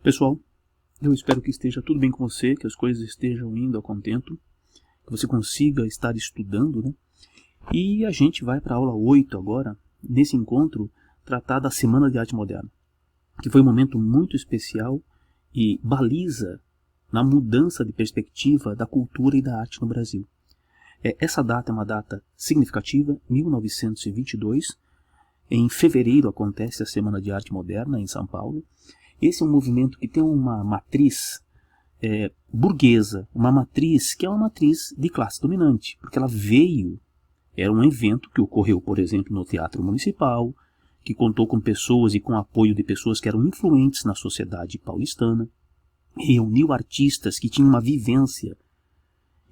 Pessoal, eu espero que esteja tudo bem com você, que as coisas estejam indo a contento, que você consiga estar estudando, né? E a gente vai para a aula 8 agora, nesse encontro, tratar da Semana de Arte Moderna, que foi um momento muito especial e baliza na mudança de perspectiva da cultura e da arte no Brasil. Essa data é uma data significativa, 1922. Em fevereiro acontece a Semana de Arte Moderna em São Paulo. Esse é um movimento que tem uma matriz burguesa, uma matriz que é uma matriz de classe dominante, porque ela veio, era um evento que ocorreu, por exemplo, no Teatro Municipal, que contou com pessoas e com apoio de pessoas que eram influentes na sociedade paulistana, reuniu artistas que tinham uma vivência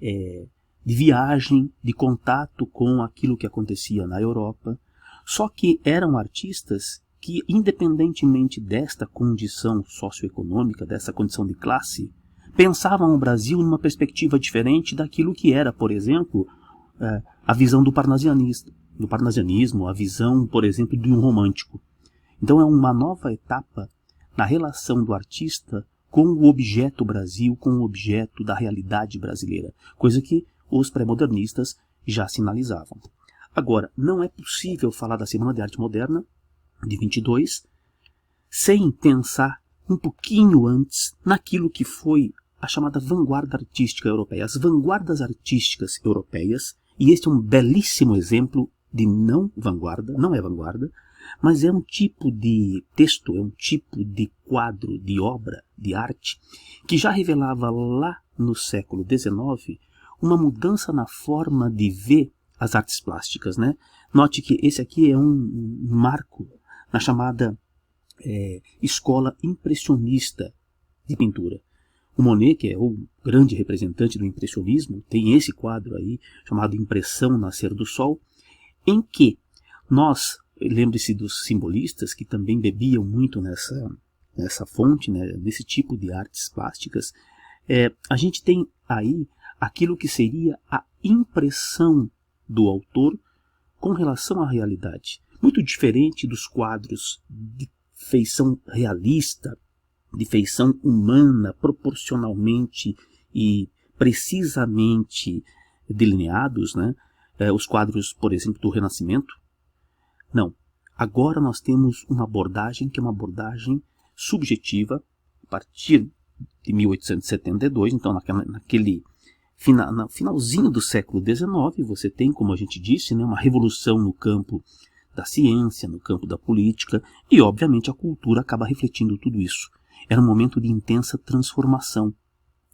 de viagem, de contato com aquilo que acontecia na Europa, só que eram artistas que, independentemente desta condição socioeconômica, dessa condição de classe, pensavam o Brasil numa perspectiva diferente daquilo que era, por exemplo, a visão do parnasianismo, a visão, por exemplo, de um romântico. Então é uma nova etapa na relação do artista com o objeto Brasil, com o objeto da realidade brasileira, coisa que os pré-modernistas já sinalizavam. Agora, não é possível falar da Semana de Arte Moderna, de 22, sem pensar um pouquinho antes naquilo que foi a chamada vanguarda artística europeia. As vanguardas artísticas europeias, e este é um belíssimo exemplo de não é vanguarda, mas é um tipo de texto, é um tipo de quadro, de obra, de arte, que já revelava lá no século XIX uma mudança na forma de ver as artes plásticas, né? Note que esse aqui é um marco na chamada escola impressionista de pintura. O Monet, que é o grande representante do impressionismo, tem esse quadro aí, chamado Impressão Nascer do Sol, em que nós, lembre-se dos simbolistas que também bebiam muito nessa fonte, né, desse tipo de artes plásticas, a gente tem aí aquilo que seria a impressão do autor com relação à realidade. Muito diferente dos quadros de feição realista, de feição humana, proporcionalmente e precisamente delineados, né? Os quadros, por exemplo, do Renascimento. Não. Agora nós temos uma abordagem que é uma abordagem subjetiva, a partir de 1872, então no finalzinho do século XIX, você tem, como a gente disse, né, uma revolução no campo da ciência, no campo da política, e obviamente a cultura acaba refletindo tudo isso. Era um momento de intensa transformação,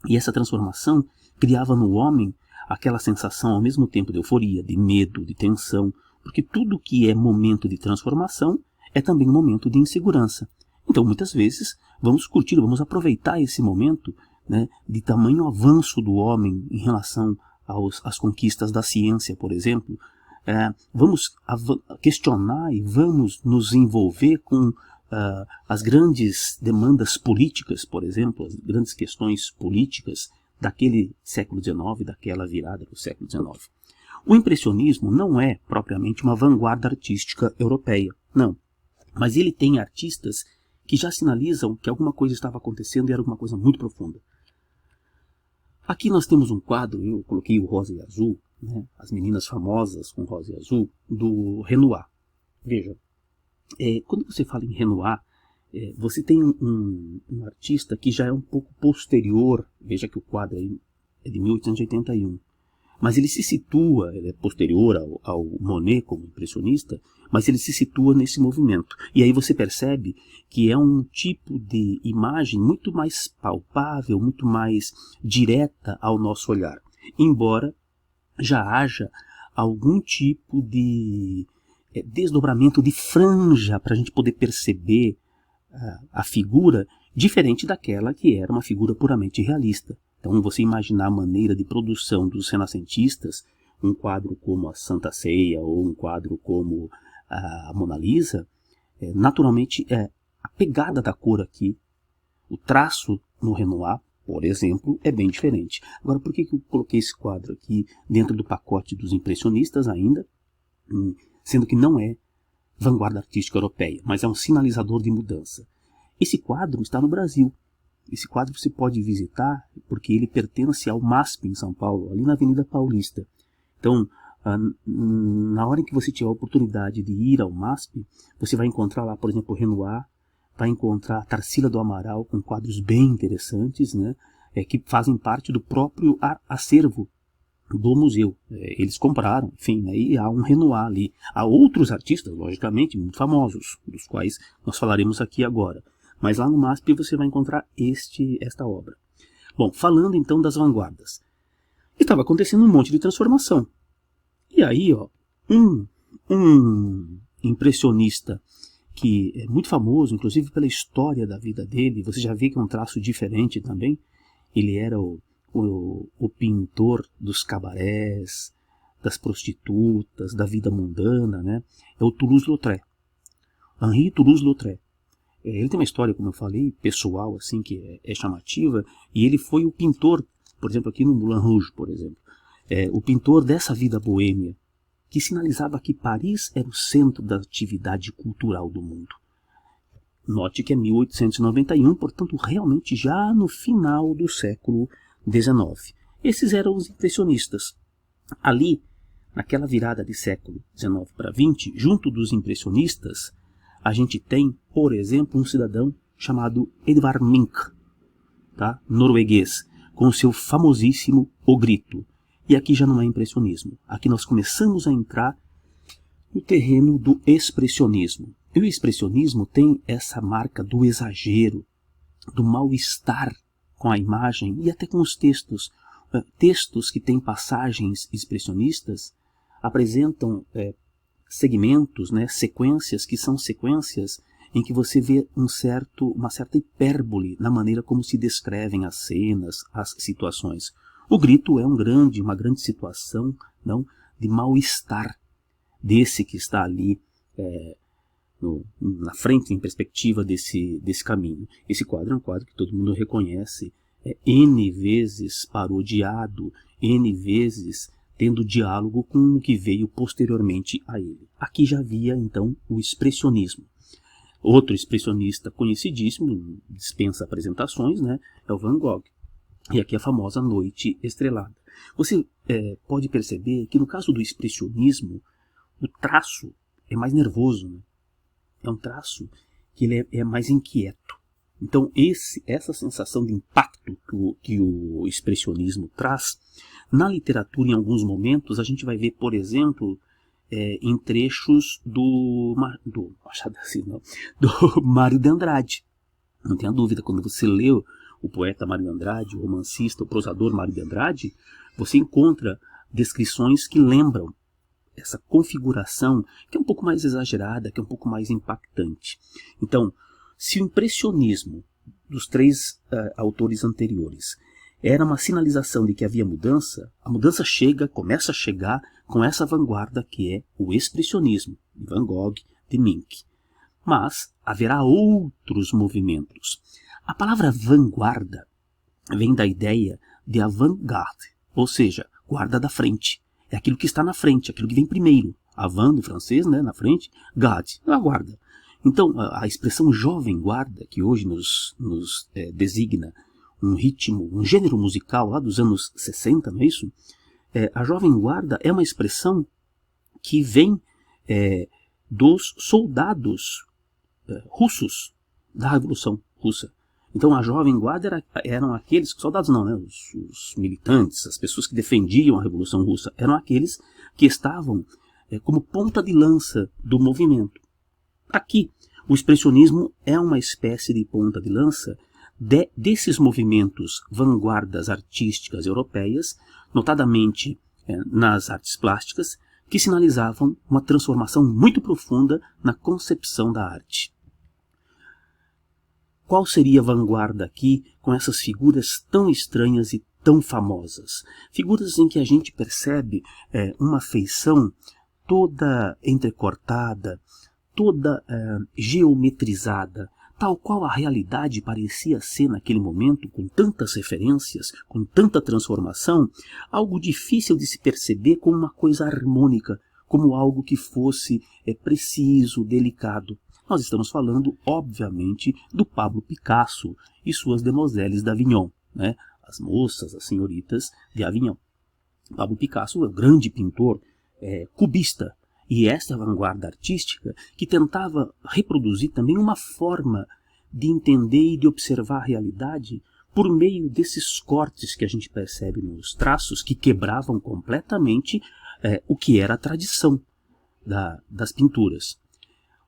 e essa transformação criava no homem aquela sensação ao mesmo tempo de euforia, de medo, de tensão, porque tudo que é momento de transformação é também um momento de insegurança. Então muitas vezes vamos curtir, vamos aproveitar esse momento, né, de tamanho avanço do homem em relação às conquistas da ciência, por exemplo. Vamos questionar e vamos nos envolver com as grandes demandas políticas, por exemplo, as grandes questões políticas daquele século XIX, daquela virada do século XIX. O impressionismo não é propriamente uma vanguarda artística europeia, não. Mas ele tem artistas que já sinalizam que alguma coisa estava acontecendo e era alguma coisa muito profunda. Aqui nós temos um quadro, eu coloquei o rosa e azul, né, as meninas famosas com rosa e azul, do Renoir. Veja, quando você fala em Renoir, você tem um artista que já é um pouco posterior, veja que o quadro aí é de 1881, mas ele se situa, ele é posterior ao Monet como impressionista, mas ele se situa nesse movimento. E aí você percebe que é um tipo de imagem muito mais palpável, muito mais direta ao nosso olhar. Embora já haja algum tipo de desdobramento de franja para a gente poder perceber a figura diferente daquela que era uma figura puramente realista. Então você imaginar a maneira de produção dos renascentistas, um quadro como a Santa Ceia ou um quadro como a Mona Lisa, naturalmente a pegada da cor aqui, o traço no Renoir, por exemplo, é bem diferente. Agora, por que eu coloquei esse quadro aqui dentro do pacote dos impressionistas ainda, sendo que não é vanguarda artística europeia, mas é um sinalizador de mudança? Esse quadro está no Brasil. Esse quadro você pode visitar porque ele pertence ao MASP em São Paulo, ali na Avenida Paulista. Então, na hora em que você tiver a oportunidade de ir ao MASP, você vai encontrar lá, por exemplo, o Renoir, vai encontrar a Tarsila do Amaral com quadros bem interessantes, né, que fazem parte do próprio acervo do museu. Eles compraram, enfim, aí há um Renoir ali. Há outros artistas, logicamente, muito famosos, dos quais nós falaremos aqui agora. Mas lá no MASP você vai encontrar esta obra. Bom, falando então das vanguardas. Estava acontecendo um monte de transformação. E aí, ó, um impressionista que é muito famoso, inclusive pela história da vida dele, você já vê que é um traço diferente também. Ele era o pintor dos cabarés, das prostitutas, da vida mundana, né? É o Toulouse-Lautrec. Henri Toulouse-Lautrec. Ele tem uma história, como eu falei, pessoal, assim, que é chamativa, e ele foi o pintor, por exemplo, aqui no Moulin Rouge, por exemplo, o pintor dessa vida boêmia, que sinalizava que Paris era o centro da atividade cultural do mundo. Note que é 1891, portanto, realmente já no final do século XIX. Esses eram os impressionistas. Ali, naquela virada de século XIX para XX, junto dos impressionistas, a gente tem, por exemplo, um cidadão chamado Edvard Munch, tá? Norueguês, com o seu famosíssimo O Grito. E aqui já não é impressionismo. Aqui nós começamos a entrar no terreno do expressionismo. E o expressionismo tem essa marca do exagero, do mal-estar com a imagem e até com os textos. Textos que têm passagens expressionistas apresentam segmentos, né, sequências que são sequências em que você vê uma certa hipérbole na maneira como se descrevem as cenas, as situações. O grito é uma grande situação, não, de mal-estar desse que está ali na frente, em perspectiva desse caminho. Esse quadro é um quadro que todo mundo reconhece, N vezes parodiado, N vezes tendo diálogo com o que veio posteriormente a ele. Aqui já havia, então, o expressionismo. Outro expressionista conhecidíssimo, dispensa apresentações, né, é o Van Gogh. E aqui a famosa Noite Estrelada. Você pode perceber que no caso do expressionismo, o traço é mais nervoso, né? É um traço que ele é mais inquieto. Então essa sensação de impacto que o expressionismo traz, na literatura em alguns momentos a gente vai ver, por exemplo, em trechos do Machado assim, não, do Mário de Andrade. Não tenha dúvida, quando você lê o poeta Mário de Andrade, o romancista, o prosador Mário de Andrade, você encontra descrições que lembram essa configuração que é um pouco mais exagerada, que é um pouco mais impactante. Então, se o impressionismo dos três autores anteriores era uma sinalização de que havia mudança, a mudança começa a chegar com essa vanguarda que é o expressionismo, de Van Gogh, de Munch. Mas haverá outros movimentos. A palavra vanguarda vem da ideia de avant-garde, ou seja, guarda da frente. É aquilo que está na frente, aquilo que vem primeiro. Avant, do francês, né, na frente, garde, a guarda. Então, a expressão jovem guarda, que hoje nos designa um ritmo, um gênero musical lá dos anos 60, não é isso? A jovem guarda é uma expressão que vem dos soldados russos da Revolução Russa. Então a jovem guarda eram aqueles, soldados não, né? Os militantes, as pessoas que defendiam a Revolução Russa, eram aqueles que estavam como ponta de lança do movimento. Aqui, o expressionismo é uma espécie de ponta de lança desses movimentos vanguardas artísticas europeias, notadamente nas artes plásticas, que sinalizavam uma transformação muito profunda na concepção da arte. Qual seria a vanguarda aqui com essas figuras tão estranhas e tão famosas? Figuras em que a gente percebe uma feição toda entrecortada, toda geometrizada, tal qual a realidade parecia ser naquele momento, com tantas referências, com tanta transformação, algo difícil de se perceber como uma coisa harmônica, como algo que fosse preciso, delicado. Nós estamos falando, obviamente, do Pablo Picasso e suas Demoiselles d'Avignon, né? As moças, as senhoritas de Avignon. Pablo Picasso é um grande pintor cubista, e esta vanguarda artística que tentava reproduzir também uma forma de entender e de observar a realidade por meio desses cortes que a gente percebe nos traços, que quebravam completamente o que era a tradição das pinturas.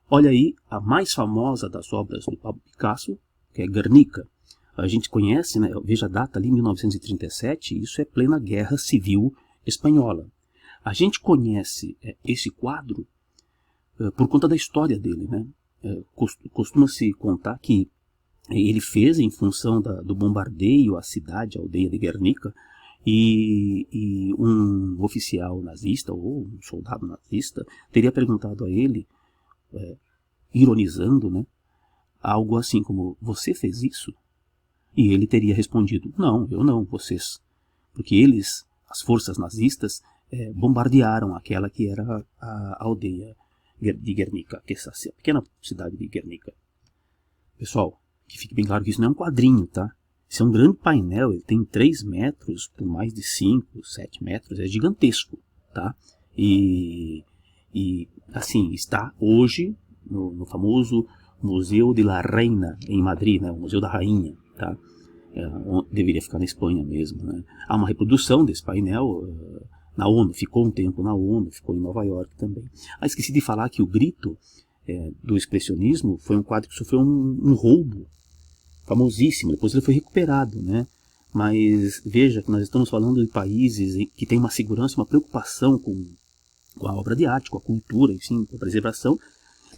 Olha aí a mais famosa das obras do Pablo Picasso, que é Guernica. A gente conhece, né, veja a data ali, 1937, isso é plena Guerra Civil Espanhola. A gente conhece esse quadro por conta da história dele, né? Costuma-se contar que ele fez em função do bombardeio à cidade, à aldeia de Guernica, e um oficial nazista ou um soldado nazista teria perguntado a ele, ironizando, né, algo assim como: você fez isso? E ele teria respondido: não, eu não, vocês. Porque eles, as forças nazistas, bombardearam aquela que era a aldeia de Guernica, que é essa pequena cidade de Guernica. Pessoal, que fique bem claro que isso não é um quadrinho, tá? Isso é um grande painel, ele tem 3 metros por mais de 5, 7 metros, é gigantesco, tá? E assim, está hoje no famoso Museu de la Reina, em Madrid, né? O Museu da Rainha, tá? Deveria ficar na Espanha mesmo, né? Há uma reprodução desse painel na ONU, ficou um tempo na ONU, ficou em Nova York também. Esqueci de falar que o Grito do expressionismo foi um quadro que sofreu um roubo famosíssimo, depois ele foi recuperado, né? Mas veja que nós estamos falando de países que têm uma segurança, uma preocupação com a obra de arte, com a cultura, enfim, com a preservação,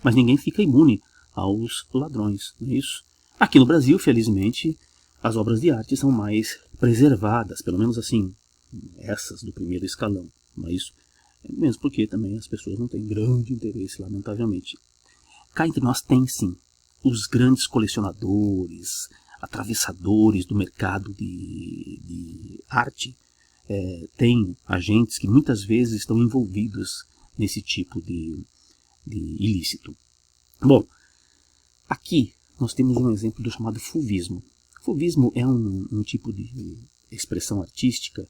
mas ninguém fica imune aos ladrões, não é isso? Aqui no Brasil, felizmente, as obras de arte são mais preservadas, pelo menos assim, essas do primeiro escalão, não é isso? Mesmo porque também as pessoas não têm grande interesse, lamentavelmente. Cá entre nós tem sim os grandes colecionadores, atravessadores do mercado de arte. Tem agentes que muitas vezes estão envolvidos nesse tipo de ilícito. Bom, aqui nós temos um exemplo do chamado fauvismo. Fauvismo é um tipo de expressão artística,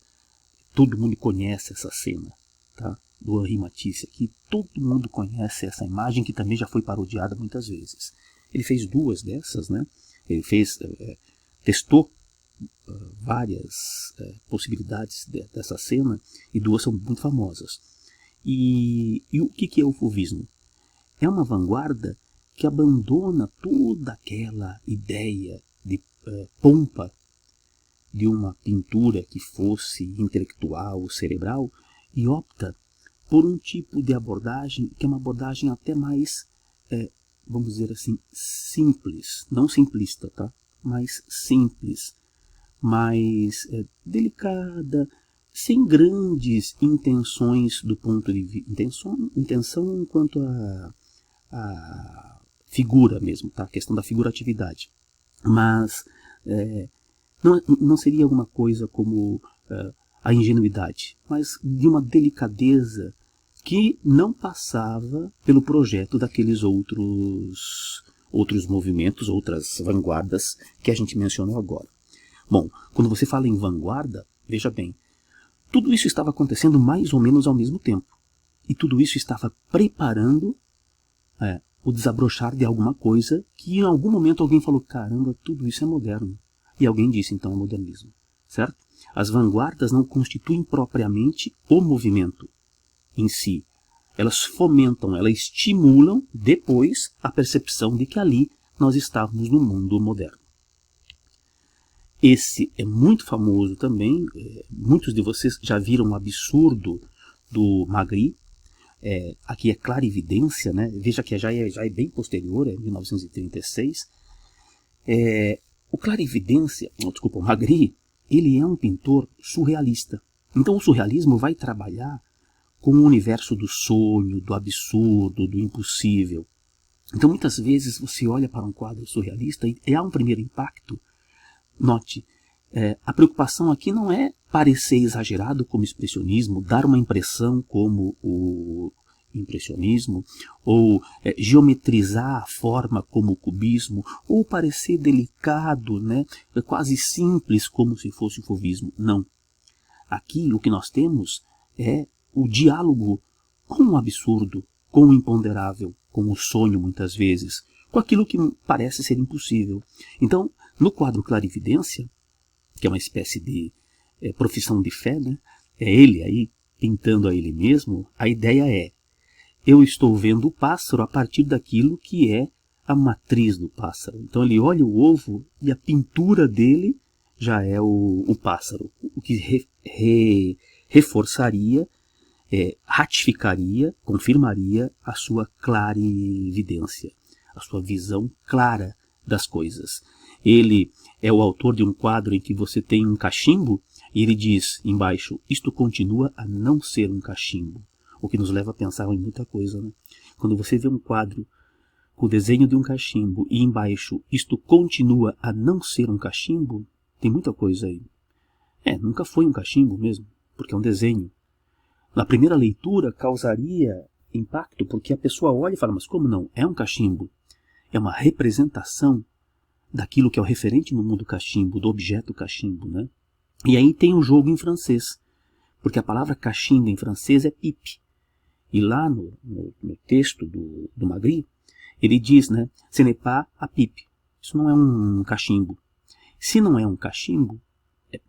todo mundo conhece essa cena, tá? Do Henri Matisse aqui, todo mundo conhece essa imagem que também já foi parodiada muitas vezes. Ele fez 2 dessas, né? Ele testou várias possibilidades dessa cena, e 2 são muito famosas. E o que é o fauvismo? É uma vanguarda que abandona toda aquela ideia de pompa de uma pintura que fosse intelectual, cerebral, e opta por um tipo de abordagem que é uma abordagem até mais, vamos dizer assim, simples, não simplista, tá? Mais simples, mais delicada, sem grandes intenções do ponto de vista, intenção quanto a figura mesmo, tá? A questão da figuratividade. Mas não seria alguma coisa como a ingenuidade, mas de uma delicadeza que não passava pelo projeto daqueles outros movimentos, outras vanguardas que a gente mencionou agora. Bom, quando você fala em vanguarda, veja bem, tudo isso estava acontecendo mais ou menos ao mesmo tempo. E tudo isso estava preparando o desabrochar de alguma coisa que em algum momento alguém falou: caramba, tudo isso é moderno. E alguém disse então: é modernismo. Certo? As vanguardas não constituem propriamente o movimento em si. Elas fomentam, elas estimulam depois a percepção de que ali nós estávamos no mundo moderno. Esse é muito famoso também. Muitos de vocês já viram o absurdo do Magritte. Aqui é clarividência, né? Veja que já é bem posterior, é 1936. O Magritte, ele é um pintor surrealista. Então o surrealismo vai trabalhar com o universo do sonho, do absurdo, do impossível. Então muitas vezes você olha para um quadro surrealista e há um primeiro impacto. Note, a preocupação aqui não é parecer exagerado como expressionismo, dar uma impressão como o impressionismo, ou geometrizar a forma como o cubismo, ou parecer delicado, né, quase simples como se fosse o fauvismo. Não. Aqui o que nós temos é o diálogo com o absurdo, com o imponderável, com o sonho muitas vezes, com aquilo que parece ser impossível. Então, no quadro Clarividência, que é uma espécie de profissão de fé, né, é ele aí pintando a ele mesmo, a ideia é: eu estou vendo o pássaro a partir daquilo que é a matriz do pássaro. Então ele olha o ovo e a pintura dele já é o pássaro, o que reforçaria, ratificaria, confirmaria a sua clarividência, a sua visão clara das coisas. Ele é o autor de um quadro em que você tem um cachimbo e ele diz embaixo: isto continua a não ser um cachimbo. O que nos leva a pensar em muita coisa, né? Quando você vê um quadro com o desenho de um cachimbo e embaixo isto continua a não ser um cachimbo, tem muita coisa aí. Nunca foi um cachimbo mesmo, porque é um desenho. Na primeira leitura causaria impacto, porque a pessoa olha e fala: mas como não? É um cachimbo. É uma representação daquilo que é o referente no mundo cachimbo, do objeto cachimbo, né? E aí tem um jogo em francês, porque a palavra cachimbo em francês é pipe. E lá no texto do Magritte, ele diz, né, ce n'est pas a pipe. Isso não é um cachimbo. Se não é um cachimbo,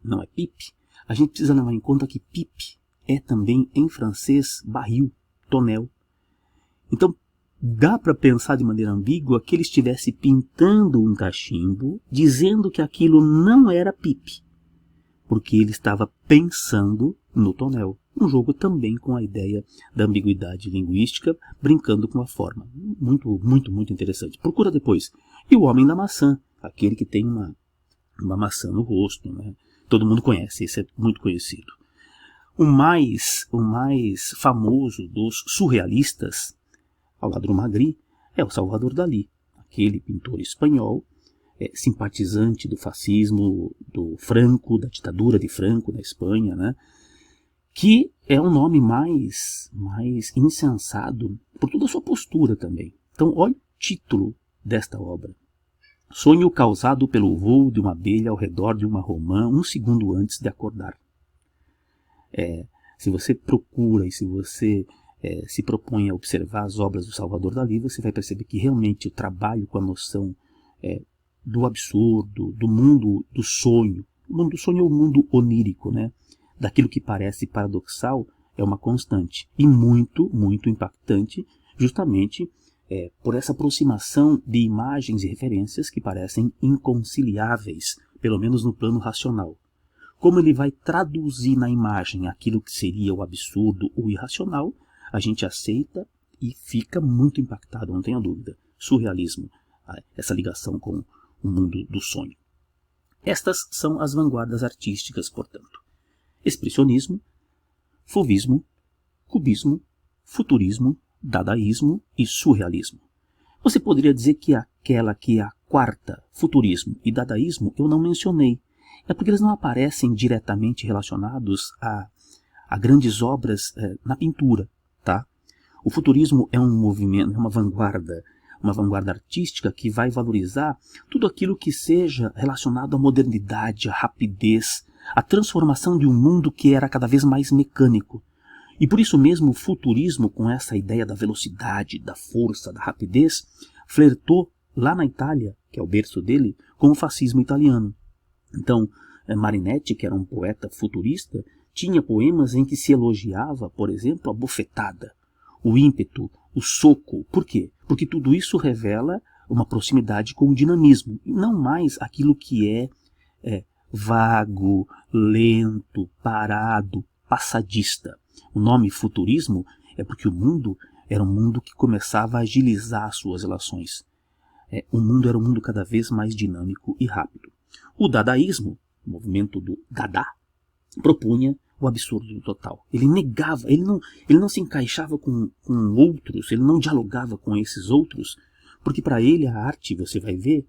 não é pipe, a gente precisa levar em conta que pipe é também, em francês, barril, tonel. Então, dá para pensar de maneira ambígua que ele estivesse pintando um cachimbo, dizendo que aquilo não era pipe, porque ele estava pensando no tonel. Um jogo também com a ideia da ambiguidade linguística, brincando com a forma. Muito, muito, muito interessante. Procura depois. E o Homem da Maçã, aquele que tem uma maçã no rosto, né? Todo mundo conhece, esse é muito conhecido. O mais famoso dos surrealistas, ao lado do Magritte, é o Salvador Dalí, aquele pintor espanhol, simpatizante do fascismo, do Franco, da ditadura de Franco na Espanha, né? Que é um nome mais insensado por toda a sua postura também. Então, olha o título desta obra: Sonho causado pelo voo de uma abelha ao redor de uma romã 1 segundo antes de acordar. Se você procura e se você se propõe a observar as obras do Salvador Dalí, você vai perceber que realmente o trabalho com a noção do absurdo, do mundo do sonho. O mundo do sonho é o mundo onírico, né? Daquilo que parece paradoxal, é uma constante. E muito, muito impactante, justamente por essa aproximação de imagens e referências que parecem inconciliáveis, pelo menos no plano racional. Como ele vai traduzir na imagem aquilo que seria o absurdo, o irracional, a gente aceita e fica muito impactado, não tenha dúvida. Surrealismo, essa ligação com o mundo do sonho. Estas são as vanguardas artísticas, portanto: expressionismo, fauvismo, cubismo, futurismo, dadaísmo e surrealismo. Você poderia dizer que aquela que é a quarta, futurismo e dadaísmo, eu não mencionei. É porque eles não aparecem diretamente relacionados a grandes obras na pintura, tá? O futurismo é um movimento, é uma vanguarda artística que vai valorizar tudo aquilo que seja relacionado à modernidade, à rapidez, à transformação de um mundo que era cada vez mais mecânico. E por isso mesmo o futurismo, com essa ideia da velocidade, da força, da rapidez, flertou lá na Itália, que é o berço dele, com o fascismo italiano. Então, Marinetti, que era um poeta futurista, tinha poemas em que se elogiava, por exemplo, a bofetada, o ímpeto, o soco. Por quê? Porque tudo isso revela uma proximidade com o dinamismo, e não mais aquilo que é vago, lento, parado, passadista. O nome futurismo é porque o mundo era um mundo que começava a agilizar as suas relações. O mundo era um mundo cada vez mais dinâmico e rápido. O dadaísmo, o movimento do Dada, propunha o absurdo total. Ele negava, ele não se encaixava com outros, ele não dialogava com esses outros, porque para ele a arte, você vai ver,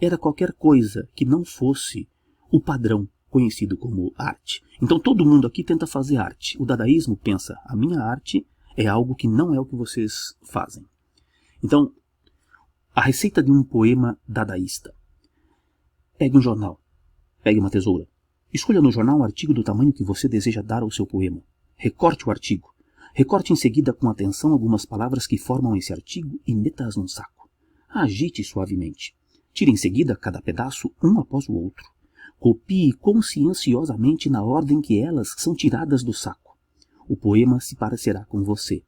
era qualquer coisa que não fosse o padrão conhecido como arte. Então todo mundo aqui tenta fazer arte. O dadaísmo pensa: a minha arte é algo que não é o que vocês fazem. Então, a receita de um poema dadaísta. Pegue um jornal, pegue uma tesoura. Escolha no jornal um artigo do tamanho que você deseja dar ao seu poema. Recorte o artigo. Recorte em seguida com atenção algumas palavras que formam esse artigo e meta-as num saco. Agite suavemente. Tire em seguida cada pedaço um após o outro. Copie conscienciosamente na ordem que elas são tiradas do saco. O poema se parecerá com você.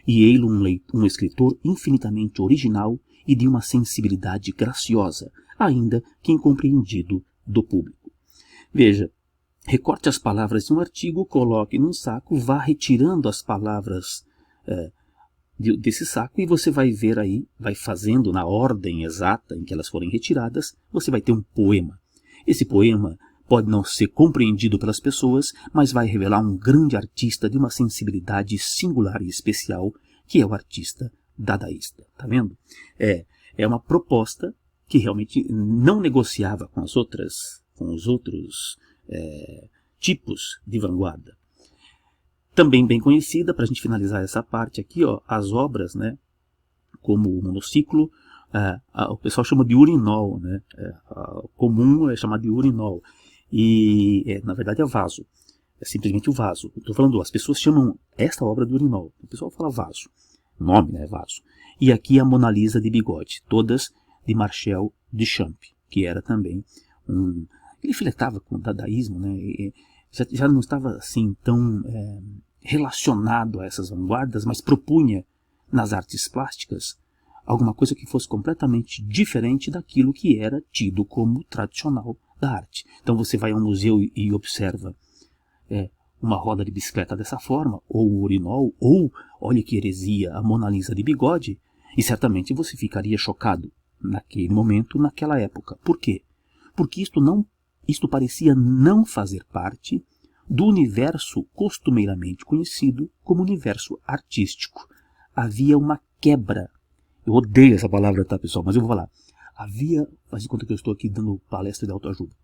E ei-lo um escritor infinitamente original e de uma sensibilidade graciosa, ainda que incompreendido do público. Veja, recorte as palavras de um artigo, coloque num saco, vá retirando as palavras desse saco e você vai ver aí, vai fazendo na ordem exata em que elas forem retiradas, você vai ter um poema. Esse poema pode não ser compreendido pelas pessoas, mas vai revelar um grande artista de uma sensibilidade singular e especial, que é o artista dadaísta. Tá vendo? É uma proposta que realmente não negociava com os outros tipos de vanguarda. Também bem conhecida, para a gente finalizar essa parte aqui, ó, as obras, né, como o monociclo, o pessoal chama de urinol, né, comum é chamado de urinol, e na verdade é vaso, é simplesmente o vaso. Estou falando, as pessoas chamam esta obra de urinol, o pessoal fala vaso, o nome, né, vaso. E aqui a Mona Lisa de bigode, todas de Marcel Duchamp, que era também ele flertava com o dadaísmo, né, e já não estava assim tão relacionado a essas vanguardas, mas propunha nas artes plásticas alguma coisa que fosse completamente diferente daquilo que era tido como tradicional da arte. Então você vai a um museu e observa uma roda de bicicleta dessa forma, ou um urinol, ou, olha que heresia, a Mona Lisa de bigode, e certamente você ficaria chocado naquele momento, naquela época. Por quê? Porque isto parecia não fazer parte do universo costumeiramente conhecido como universo artístico. Havia uma quebra. Eu odeio essa palavra, tá, pessoal? Mas eu vou falar. Faz de conta que eu estou aqui dando palestra de autoajuda.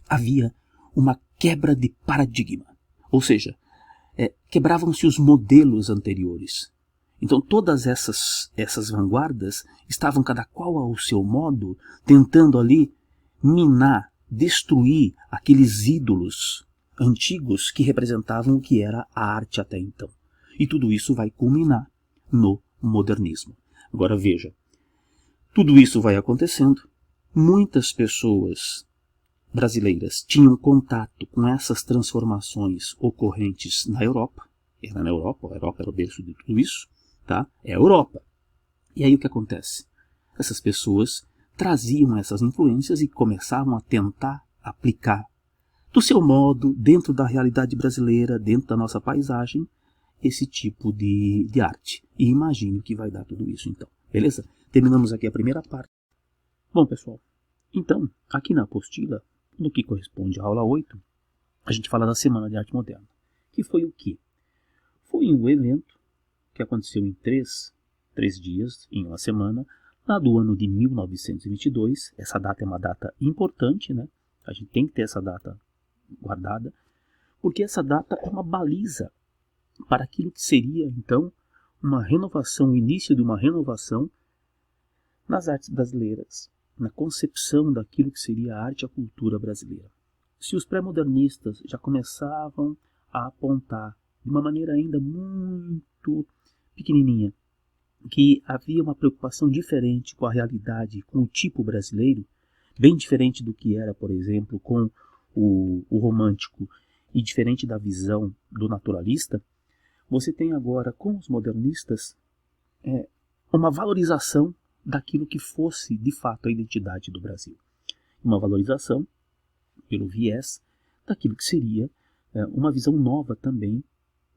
Havia uma quebra de paradigma. Ou seja, quebravam-se os modelos anteriores. Então todas essas vanguardas estavam cada qual ao seu modo, tentando ali minar, destruir aqueles ídolos antigos que representavam o que era a arte até então. E tudo isso vai culminar no modernismo. Agora veja, tudo isso vai acontecendo, muitas pessoas brasileiras tinham contato com essas transformações ocorrentes na Europa, era na Europa, a Europa era o berço de tudo isso, tá? É a Europa. E aí o que acontece? Essas pessoas traziam essas influências e começavam a tentar aplicar do seu modo, dentro da realidade brasileira, dentro da nossa paisagem, esse tipo de arte. E imagine o que vai dar tudo isso então. Beleza? Terminamos aqui a primeira parte. Bom, pessoal, então, aqui na apostila, no que corresponde à aula 8, a gente fala da Semana de Arte Moderna. Que foi o quê? Foi um evento que aconteceu em três dias, em uma semana, lá do ano de 1922. Essa data é uma data importante, né? A gente tem que ter essa data guardada, porque essa data é uma baliza para aquilo que seria, então, uma renovação, o início de uma renovação nas artes brasileiras, na concepção daquilo que seria a arte e a cultura brasileira. Se os pré-modernistas já começavam a apontar, de uma maneira ainda muito pequenininha, que havia uma preocupação diferente com a realidade, com o tipo brasileiro, bem diferente do que era, por exemplo, com o romântico e diferente da visão do naturalista, você tem agora com os modernistas uma valorização daquilo que fosse de fato a identidade do Brasil. Uma valorização pelo viés daquilo que seria uma visão nova também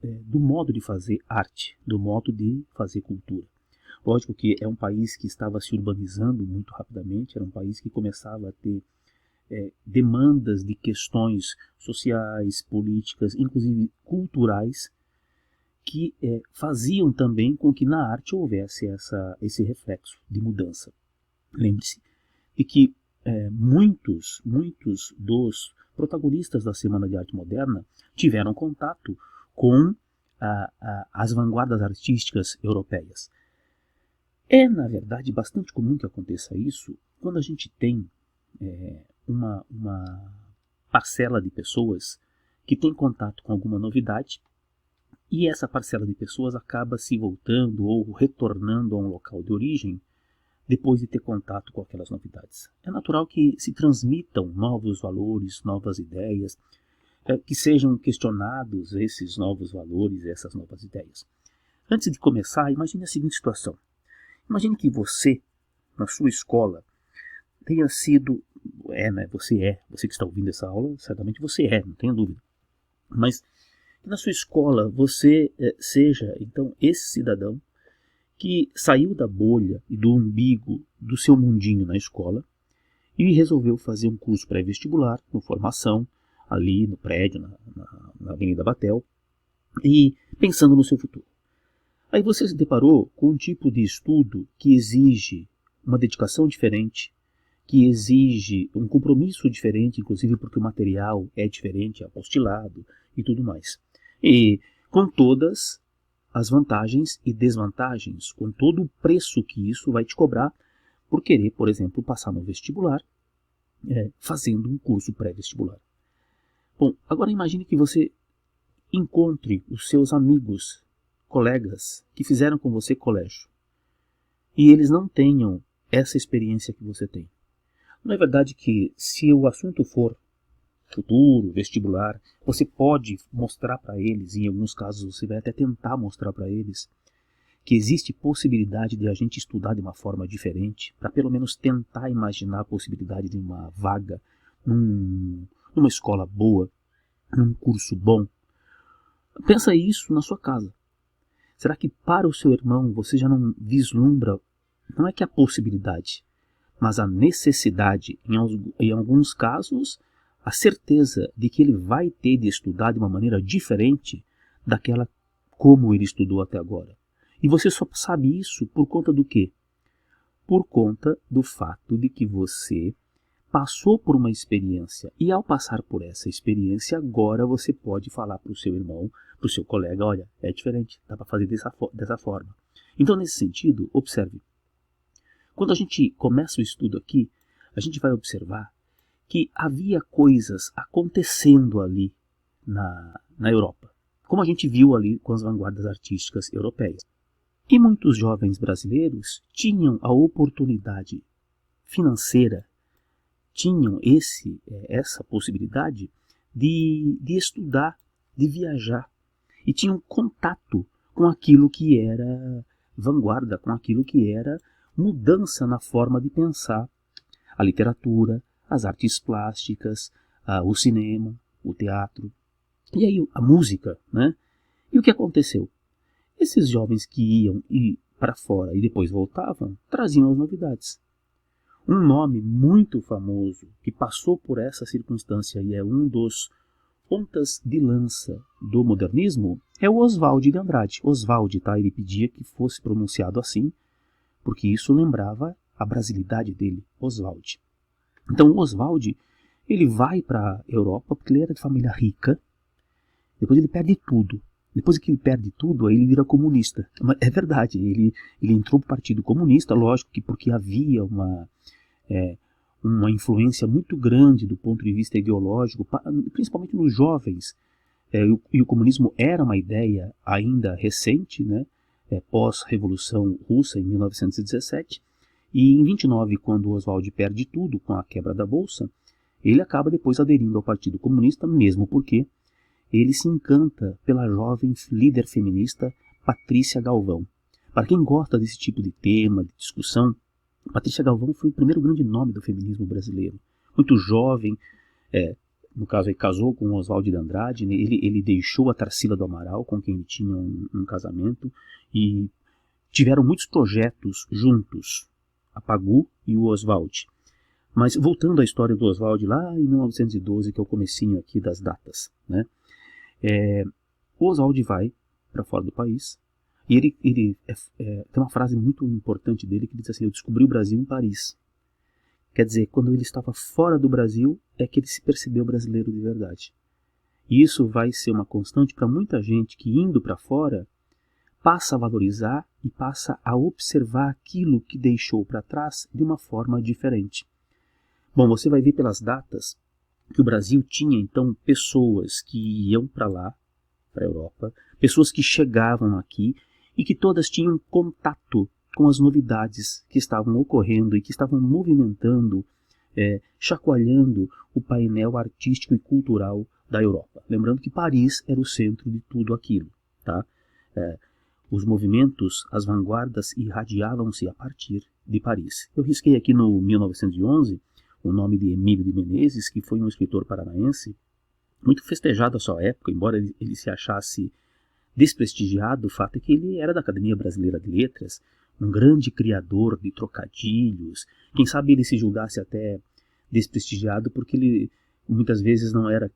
do modo de fazer arte, do modo de fazer cultura. Lógico que é um país que estava se urbanizando muito rapidamente, era um país que começava a ter demandas de questões sociais, políticas, inclusive culturais, que faziam também com que na arte houvesse esse reflexo de mudança. Lembre-se de que muitos dos protagonistas da Semana de Arte Moderna tiveram contato com as vanguardas artísticas europeias. É, na verdade, bastante comum que aconteça isso quando a gente tem uma parcela de pessoas que tem contato com alguma novidade e essa parcela de pessoas acaba se voltando ou retornando a um local de origem depois de ter contato com aquelas novidades. É natural que se transmitam novos valores, novas ideias, que sejam questionados esses novos valores, essas novas ideias. Antes de começar, imagine a seguinte situação. Imagine que você, na sua escola, tenha sido, você que está ouvindo essa aula, certamente você não tenha dúvida. Mas que na sua escola você seja, então, esse cidadão que saiu da bolha e do umbigo do seu mundinho na escola e resolveu fazer um curso pré-vestibular, no formação, ali no prédio, na Avenida Batel, e pensando no seu futuro. Aí você se deparou com um tipo de estudo que exige uma dedicação diferente, que exige um compromisso diferente, inclusive porque o material é diferente, apostilado e tudo mais. E com todas as vantagens e desvantagens, com todo o preço que isso vai te cobrar por querer, por exemplo, passar no vestibular, fazendo um curso pré-vestibular. Bom, agora imagine que você encontre os seus amigos, colegas que fizeram com você colégio e eles não tenham essa experiência que você tem. Não é verdade que se o assunto for futuro, vestibular, você pode mostrar para eles, em alguns casos você vai até tentar mostrar para eles, que existe possibilidade de a gente estudar de uma forma diferente, para pelo menos tentar imaginar a possibilidade de uma vaga numa escola boa, num curso bom. Pensa isso na sua casa. Será que para o seu irmão você já não vislumbra, não é que a possibilidade, mas a necessidade, em alguns casos, a certeza de que ele vai ter de estudar de uma maneira diferente daquela como ele estudou até agora? E você só sabe isso por conta do quê? Por conta do fato de que você passou por uma experiência e ao passar por essa experiência agora você pode falar para o seu irmão, para o seu colega, olha, é diferente, dá para fazer dessa forma. Então nesse sentido, observe, quando a gente começa o estudo aqui, a gente vai observar que havia coisas acontecendo ali na Europa, como a gente viu ali com as vanguardas artísticas europeias. E muitos jovens brasileiros tinham a oportunidade financeira, tinham essa possibilidade de estudar, de viajar, e tinham contato com aquilo que era vanguarda, com aquilo que era mudança na forma de pensar a literatura, as artes plásticas, o cinema, o teatro, e aí a música, né? E o que aconteceu? Esses jovens que iam para fora e depois voltavam, traziam as novidades. Um nome muito famoso que passou por essa circunstância e é um dos pontas de lança do modernismo é o Oswald de Andrade. Oswald, tá? Ele pedia que fosse pronunciado assim, porque isso lembrava a brasilidade dele, Oswald. Então o Oswald, ele vai para a Europa porque ele era de família rica, depois ele perde tudo. Depois que ele perde tudo, aí ele vira comunista. É verdade, ele entrou para o Partido Comunista, lógico que porque havia uma influência muito grande do ponto de vista ideológico, principalmente nos jovens. E o comunismo era uma ideia ainda recente, né, pós-Revolução Russa, em 1917. E em 29, quando Oswald perde tudo com a quebra da Bolsa, ele acaba depois aderindo ao Partido Comunista, mesmo porque ele se encanta pela jovem líder feminista Patrícia Galvão. Para quem gosta desse tipo de tema, de discussão, Patrícia Galvão foi o primeiro grande nome do feminismo brasileiro. Muito jovem, no caso, ele casou com Oswald de Andrade, né? Ele deixou a Tarsila do Amaral, com quem ele tinha um casamento, e tiveram muitos projetos juntos, a Pagu e o Oswald. Mas voltando à história do Oswald lá em 1912, que é o comecinho aqui das datas, né? O Oswald vai para fora do país e ele tem uma frase muito importante dele que diz assim: eu descobri o Brasil em Paris. Quer dizer, quando ele estava fora do Brasil é que ele se percebeu brasileiro de verdade. E isso vai ser uma constante para muita gente que, indo para fora, passa a valorizar e passa a observar aquilo que deixou para trás de uma forma diferente. Bom, você vai ver pelas datas que o Brasil tinha, então, pessoas que iam para lá, para a Europa, pessoas que chegavam aqui e que todas tinham contato com as novidades que estavam ocorrendo e que estavam movimentando, chacoalhando o painel artístico e cultural da Europa. Lembrando que Paris era o centro de tudo aquilo, tá? Os movimentos, as vanguardas irradiavam-se a partir de Paris. Eu risquei aqui no 1911 o nome de Emílio de Menezes, que foi um escritor paranaense, muito festejado à sua época, embora ele se achasse desprestigiado. O fato é que ele era da Academia Brasileira de Letras, um grande criador de trocadilhos. Quem sabe ele se julgasse até desprestigiado porque ele muitas vezes não era,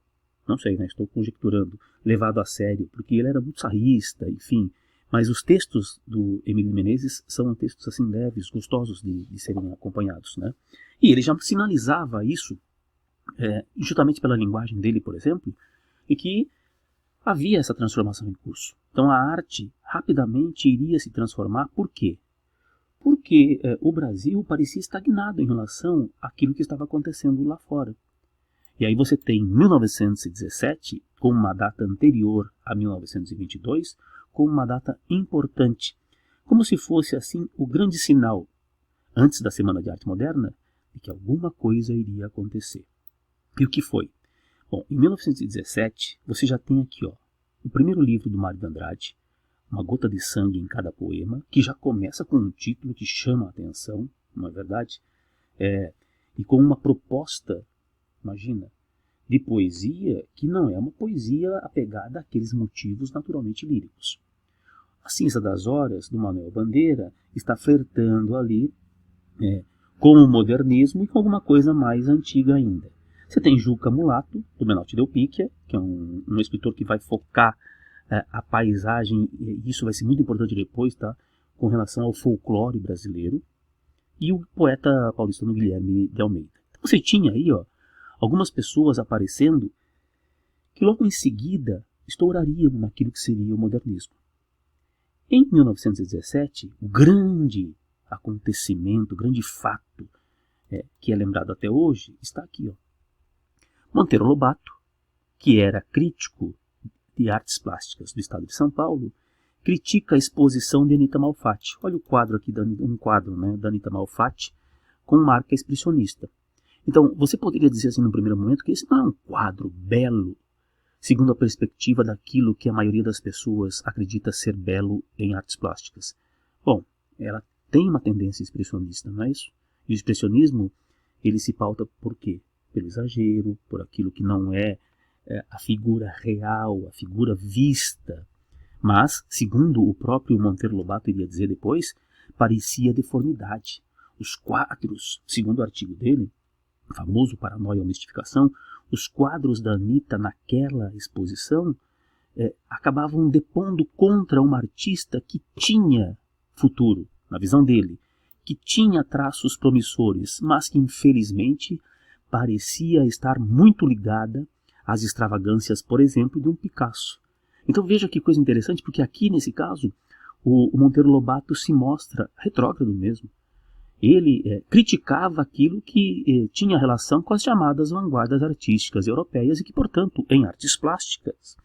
não sei, né, estou conjecturando, levado a sério, porque ele era muito sarrista, enfim. Mas os textos do Emílio Menezes são textos assim leves, gostosos de serem acompanhados, né? E ele já sinalizava isso, justamente pela linguagem dele, por exemplo, e que havia essa transformação em curso. Então a arte rapidamente iria se transformar. Por quê? Porque o Brasil parecia estagnado em relação àquilo que estava acontecendo lá fora. E aí você tem 1917, como uma data anterior a 1922, como uma data importante, como se fosse assim o grande sinal, antes da Semana de Arte Moderna, de que alguma coisa iria acontecer. E o que foi? Bom, em 1917, você já tem aqui o primeiro livro do Mário de Andrade, Uma Gota de Sangue em Cada Poema, que já começa com um título que chama a atenção, não é verdade? E com uma proposta, imagina, de poesia que não é uma poesia apegada àqueles motivos naturalmente líricos. A Cinza das Horas, do Manuel Bandeira, está flertando ali com o modernismo e com alguma coisa mais antiga ainda. Você tem Juca Mulato, do Menotti Del Picchia, que é um escritor que vai focar a paisagem, e isso vai ser muito importante depois, tá? Com relação ao folclore brasileiro, e o poeta paulistano Guilherme de Almeida. Então você tinha aí algumas pessoas aparecendo que logo em seguida estourariam naquilo que seria o modernismo. Em 1917, o grande acontecimento, o grande fato que é lembrado até hoje, está aqui. Monteiro Lobato, que era crítico de artes plásticas do estado de São Paulo, critica a exposição de Anita Malfatti. Olha o quadro aqui, um quadro, né, da Anita Malfatti com marca expressionista. Então, você poderia dizer assim no primeiro momento que esse não é um quadro belo, segundo a perspectiva daquilo que a maioria das pessoas acredita ser belo em artes plásticas. Bom, ela tem uma tendência expressionista, não é isso? E o expressionismo, ele se pauta por quê? Pelo exagero, por aquilo que não é a figura real, a figura vista. Mas, segundo o próprio Monteiro Lobato iria dizer depois, parecia deformidade. Os quadros, segundo o artigo dele, o famoso Paranoia ou Mistificação, os quadros da Anita naquela exposição acabavam depondo contra uma artista que tinha futuro, na visão dele, que tinha traços promissores, mas que infelizmente parecia estar muito ligada às extravagâncias, por exemplo, de um Picasso. Então veja que coisa interessante, porque aqui nesse caso o Monteiro Lobato se mostra retrógrado mesmo. Ele criticava aquilo que tinha relação com as chamadas vanguardas artísticas europeias e que, portanto, em artes plásticas,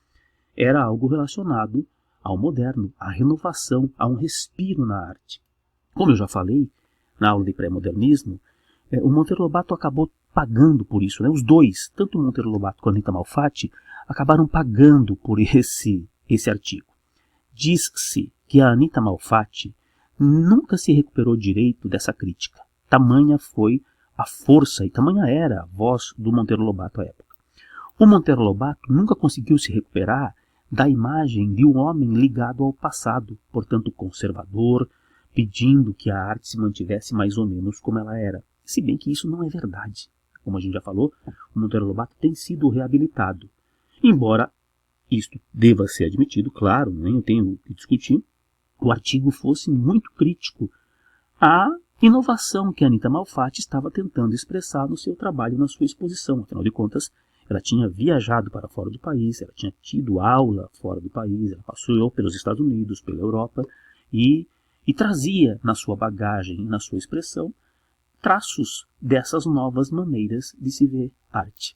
era algo relacionado ao moderno, à renovação, a um respiro na arte. Como eu já falei na aula de pré-modernismo, o Monteiro Lobato acabou pagando por isso, né? Os dois, tanto o Monteiro Lobato quanto a Anita Malfatti, acabaram pagando por esse artigo. Diz-se que a Anita Malfatti nunca se recuperou direito dessa crítica. Tamanha foi a força e tamanha era a voz do Monteiro Lobato à época. O Monteiro Lobato nunca conseguiu se recuperar da imagem de um homem ligado ao passado, portanto conservador, pedindo que a arte se mantivesse mais ou menos como ela era. Se bem que isso não é verdade. Como a gente já falou, o Monteiro Lobato tem sido reabilitado. Embora isto deva ser admitido, claro, nem eu tenho que discutir, o artigo fosse muito crítico à inovação que a Anita Malfatti estava tentando expressar no seu trabalho, na sua exposição. Afinal de contas, ela tinha viajado para fora do país, ela tinha tido aula fora do país, ela passou pelos Estados Unidos, pela Europa, e trazia na sua bagagem, na sua expressão, traços dessas novas maneiras de se ver arte.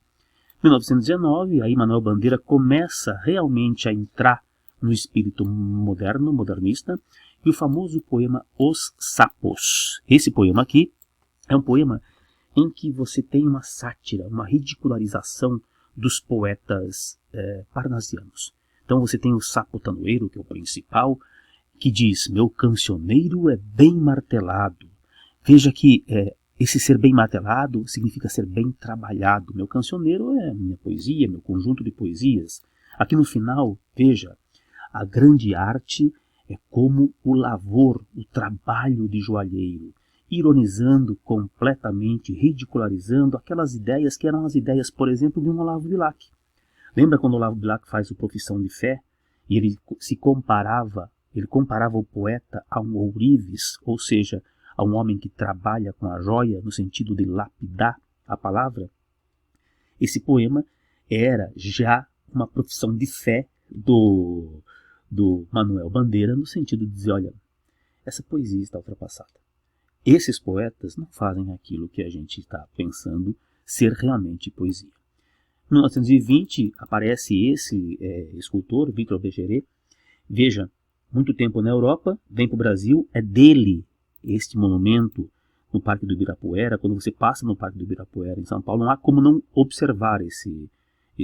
Em 1919, aí Manuel Bandeira começa realmente a entrar no espírito moderno, modernista, e o famoso poema Os Sapos. Esse poema aqui é um poema em que você tem uma sátira, uma ridicularização dos poetas parnasianos. Então você tem o Sapo Tanoeiro, que é o principal, que diz: meu cancioneiro é bem martelado. Veja que esse ser bem martelado significa ser bem trabalhado. Meu cancioneiro é minha poesia, meu conjunto de poesias. Aqui no final, veja, a grande arte é como o lavor, o trabalho de joalheiro, ironizando completamente, ridicularizando aquelas ideias que eram as ideias, por exemplo, de um Olavo Bilac. Lembra quando o Olavo Bilac faz o Profissão de Fé e ele comparava o poeta a um ourives, ou seja, a um homem que trabalha com a joia no sentido de lapidar a palavra? Esse poema era já uma profissão de fé do Manuel Bandeira, no sentido de dizer: olha, essa poesia está ultrapassada. Esses poetas não fazem aquilo que a gente está pensando ser realmente poesia. Em 1920 aparece esse escultor, Victor Bergeret. Veja, muito tempo na Europa, vem para o Brasil, é dele este monumento no Parque do Ibirapuera. Quando você passa no Parque do Ibirapuera em São Paulo, não há como não observar esse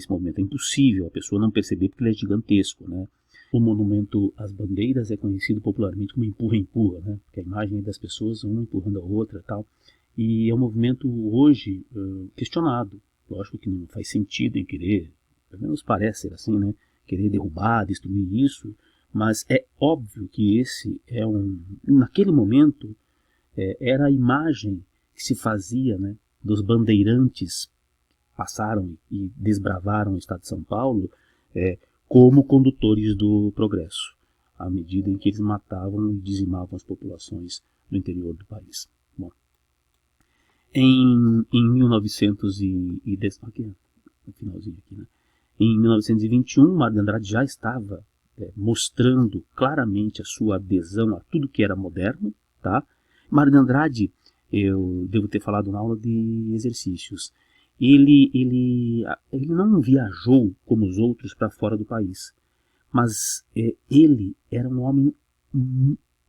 monumento. É impossível a pessoa não perceber, porque ele é gigantesco, né? O monumento às bandeiras é conhecido popularmente como empurra-empurra, né? Porque a imagem é das pessoas, uma empurrando a outra, tal. E é um movimento hoje questionado. Lógico que não faz sentido em querer, pelo menos parece ser assim, né? Querer derrubar, destruir isso. Mas é óbvio que esse é naquele momento, era a imagem que se fazia, né, dos bandeirantes que passaram e desbravaram o estado de São Paulo como condutores do progresso, à medida em que eles matavam e dizimavam as populações do interior do país. Bom, em 1910, aqui, no finalzinho aqui, né? Em 1921, Mário de Andrade já estava mostrando claramente a sua adesão a tudo que era moderno, tá? Mário de Andrade, eu devo ter falado na aula de exercícios, ele não viajou como os outros para fora do país, mas ele era um homem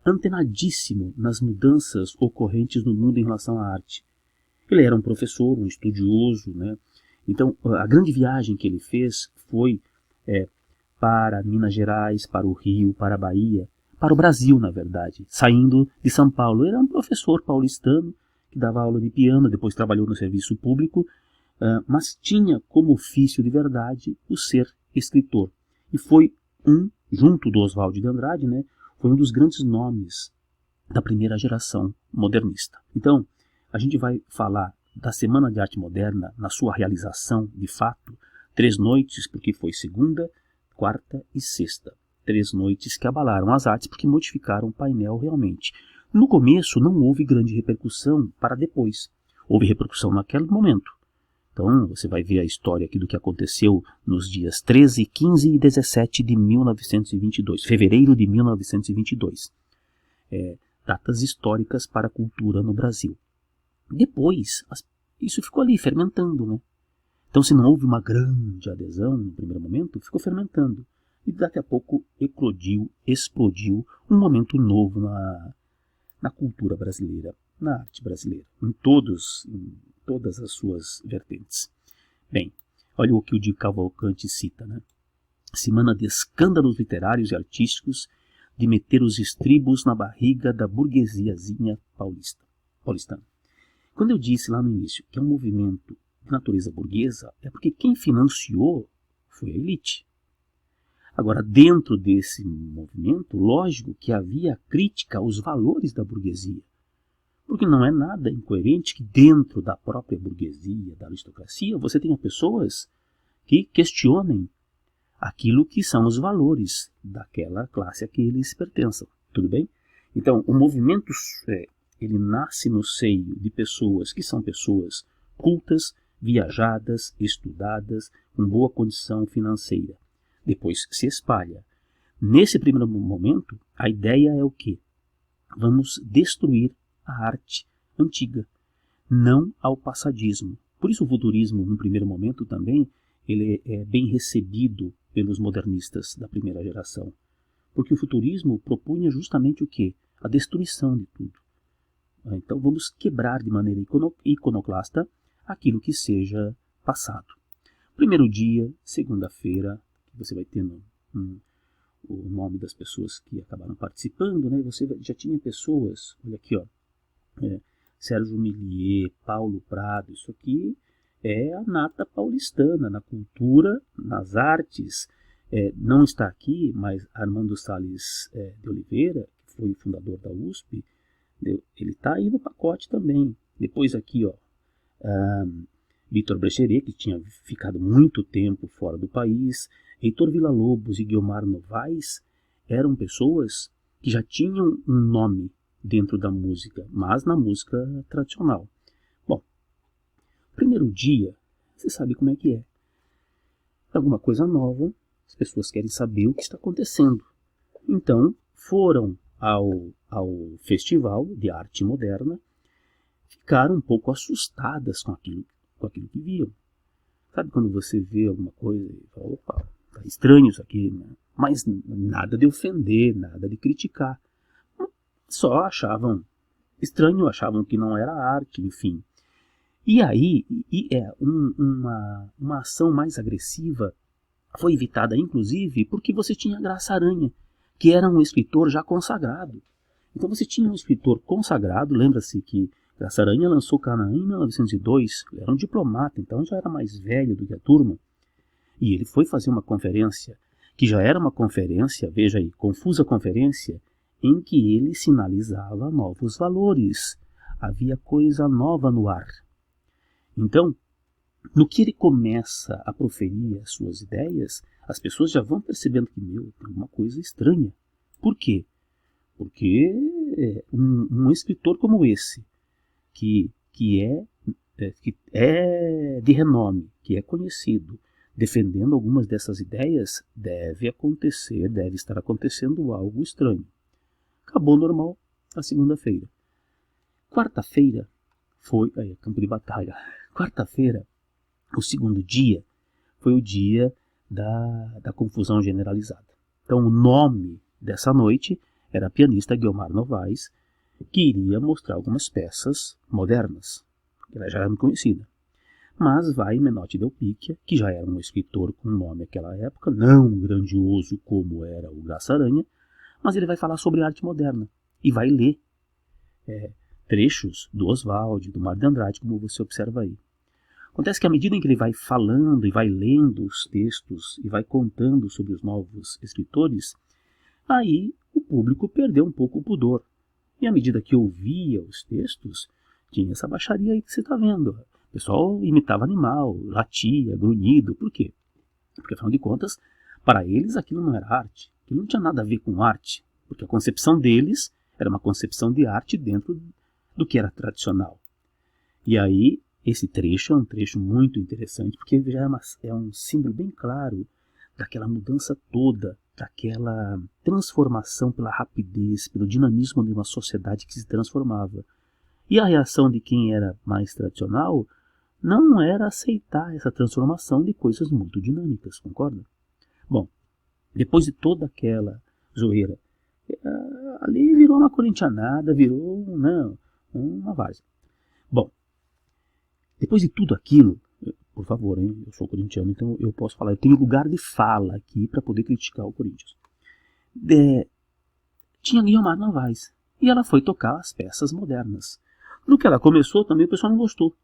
antenadíssimo nas mudanças ocorrentes no mundo em relação à arte. Ele era um professor, um estudioso, né? Então, a grande viagem que ele fez foi para Minas Gerais, para o Rio, para a Bahia, para o Brasil, na verdade, saindo de São Paulo. Ele era um professor paulistano que dava aula de piano, depois trabalhou no serviço público, mas tinha como ofício de verdade o ser escritor. E foi junto do Oswald de Andrade, né, foi um dos grandes nomes da primeira geração modernista. Então, a gente vai falar da Semana de Arte Moderna na sua realização, de fato, 3 noites, porque foi segunda, quarta e sexta. 3 noites que abalaram as artes porque modificaram o painel realmente. No começo não houve grande repercussão para depois. Houve repercussão naquele momento. Então você vai ver a história aqui do que aconteceu nos dias 13, 15 e 17 de 1922. Fevereiro de 1922. Datas históricas para a cultura no Brasil. Depois, isso ficou ali fermentando, né? Então, se não houve uma grande adesão no primeiro momento, ficou fermentando. E daqui a pouco explodiu um momento novo na cultura brasileira, na arte brasileira, em todas as suas vertentes. Bem, olha o que o de Cavalcanti cita, né? Semana de escândalos literários e artísticos, de meter os estribos na barriga da burguesiazinha paulistana. Quando eu disse lá no início que é um movimento de natureza burguesa, é porque quem financiou foi a elite. Agora, dentro desse movimento, lógico que havia crítica aos valores da burguesia, porque não é nada incoerente que dentro da própria burguesia, da aristocracia, você tenha pessoas que questionem aquilo que são os valores daquela classe a que eles pertençam. Tudo bem? Então, o movimento ele nasce no seio de pessoas que são pessoas cultas, viajadas, estudadas, com boa condição financeira. Depois se espalha. Nesse primeiro momento, a ideia é o quê? Vamos destruir a arte antiga, não ao passadismo. Por isso o futurismo, no primeiro momento também, ele é bem recebido pelos modernistas da primeira geração. Porque o futurismo propunha justamente o quê? A destruição de tudo. Então vamos quebrar de maneira iconoclasta aquilo que seja passado. Primeiro dia, segunda-feira, você vai tendo o nome das pessoas que acabaram participando, né? Você já tinha pessoas, olha aqui, ó, Sérgio Millier, Paulo Prado, isso aqui é a nata paulistana, na cultura, nas artes. Não está aqui, mas Armando Salles de Oliveira, que foi fundador da USP, ele está aí no pacote também. Depois aqui, ó, Vitor Brecheret, que tinha ficado muito tempo fora do país, Heitor Villa-Lobos e Guiomar Novaes eram pessoas que já tinham um nome dentro da música, mas na música tradicional. Bom, primeiro dia, você sabe como é que é. Alguma coisa nova, as pessoas querem saber o que está acontecendo. Então, foram ao Festival de Arte Moderna, ficaram um pouco assustadas com aquilo que viam. Sabe quando você vê alguma coisa e fala, opa, tá estranho isso aqui, né? Mas nada de ofender, nada de criticar. Só achavam estranho, achavam que não era arte, enfim. E aí, uma ação mais agressiva foi evitada, inclusive, porque você tinha Graça Aranha, que era um escritor já consagrado. Então você tinha um escritor consagrado, lembra-se que Graça Aranha lançou Canaã em 1902, ele era um diplomata, então já era mais velho do que a turma. E ele foi fazer uma conferência, que já era uma conferência, veja aí, confusa conferência, em que ele sinalizava novos valores. Havia coisa nova no ar. Então, no que ele começa a proferir as suas ideias, as pessoas já vão percebendo que, tem alguma coisa estranha. Por quê? Porque um escritor como esse, que é de renome, que é conhecido, defendendo algumas dessas ideias, deve estar acontecendo algo estranho. Acabou normal a segunda-feira. Quarta-feira foi campo de batalha. Quarta-feira, o segundo dia, foi o dia da confusão generalizada. Então o nome dessa noite era a pianista Guiomar Novaes, que iria mostrar algumas peças modernas. Ela já era muito conhecida. Mas vai Menotti Del Picchia, que já era um escritor com nome naquela época, não grandioso como era o Graça Aranha, mas ele vai falar sobre arte moderna e vai ler trechos do Oswald, do Mário de Andrade, como você observa aí. Acontece que à medida em que ele vai falando e vai lendo os textos e vai contando sobre os novos escritores, aí o público perdeu um pouco o pudor. E à medida que ouvia os textos, tinha essa baixaria aí que você está vendo. O pessoal imitava animal, latia, grunhido. Por quê? Porque, afinal de contas, para eles aquilo não era arte. Aquilo não tinha nada a ver com arte. Porque a concepção deles era uma concepção de arte dentro do que era tradicional. E aí, esse trecho é um trecho muito interessante, porque já é um símbolo bem claro daquela mudança toda, daquela transformação pela rapidez, pelo dinamismo de uma sociedade que se transformava. E a reação de quem era mais tradicional não era aceitar essa transformação de coisas muito dinâmicas, concorda? Bom, depois de toda aquela zoeira, ali virou uma corintianada, virou uma várzea. Bom, depois de tudo aquilo, por favor, hein, eu sou corintiano, então eu posso falar, eu tenho lugar de fala aqui para poder criticar o Corinthians. Tinha Guiomar Novaes, e ela foi tocar as peças modernas. No que ela começou, também o pessoal não gostou.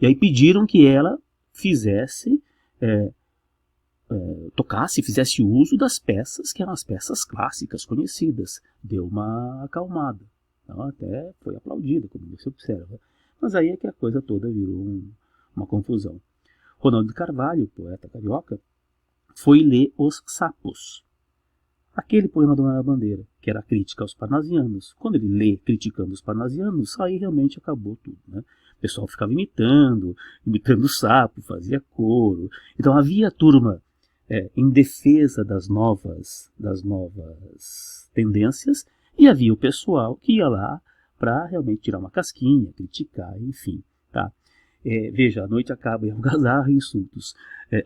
E aí pediram que ela fizesse, fizesse uso das peças, que eram as peças clássicas, conhecidas. Deu uma acalmada. Então, até foi aplaudida, como você observa. Mas aí é que a coisa toda virou uma confusão. Ronaldo de Carvalho, poeta carioca, foi ler Os Sapos. Aquele poema do Manuel Bandeira, que era a crítica aos parnasianos. Quando ele lê criticando os parnasianos, aí realmente acabou tudo, né? pessoal ficava imitando o sapo, fazia coro. Então havia a turma em defesa das novas tendências, e havia o pessoal que ia lá para realmente tirar uma casquinha, criticar, enfim. Tá? Veja, a noite acaba em algazarra, insultos,